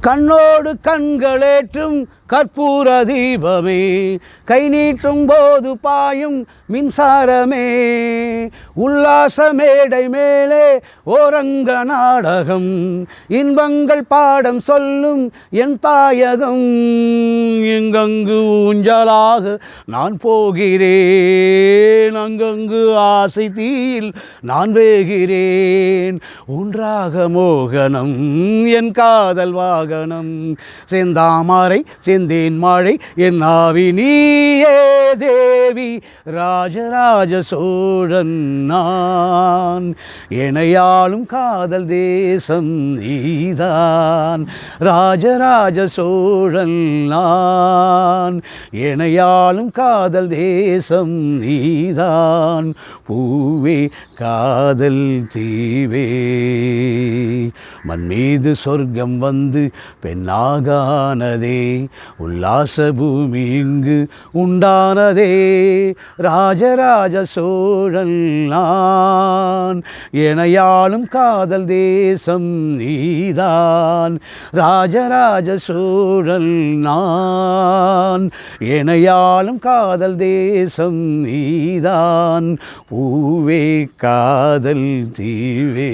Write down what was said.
கண்ணோடு கண்களேற்றும் கற்பூர தீபமே, கை நீட்டும் போது பாயும் மின்சாரமே, உல்லாச மேடை மேலே ஓரங்க நாடகம், இன்பங்கள் பாடம் சொல்லும் என் தாயகம். எங்கங்கு ஊஞ்சலாக நான் போகிறேன், அங்கங்கு ஆசை தீயில் நான் வேகிறேன். ஒன்றாக மோகனம் என் காதல் வாகனம், செந்தாமரை செந்தேன் மழை என் ஆவி நீயே தேவி. ராஜராஜ சோழன் நான், எனையாளும் காதல் தேசம் நீதான். ராஜராஜ சோழன் நான், எனையாளும் காதல் தேசம் நீதான். பூவே காதல் தீவே, மண் மீது சொர்க்கம் வந்து பெண்ணாகானதே, உல்லாச பூமி இங்கு உண்டானதே. ராஜராஜ சோழன் நான், எனையாளும் காதல் தேசம் நீதான். ராஜராஜ சோழன் நான், எனையாளும் காதல் தேசம் நீதான். பூவே காதல் தீவே.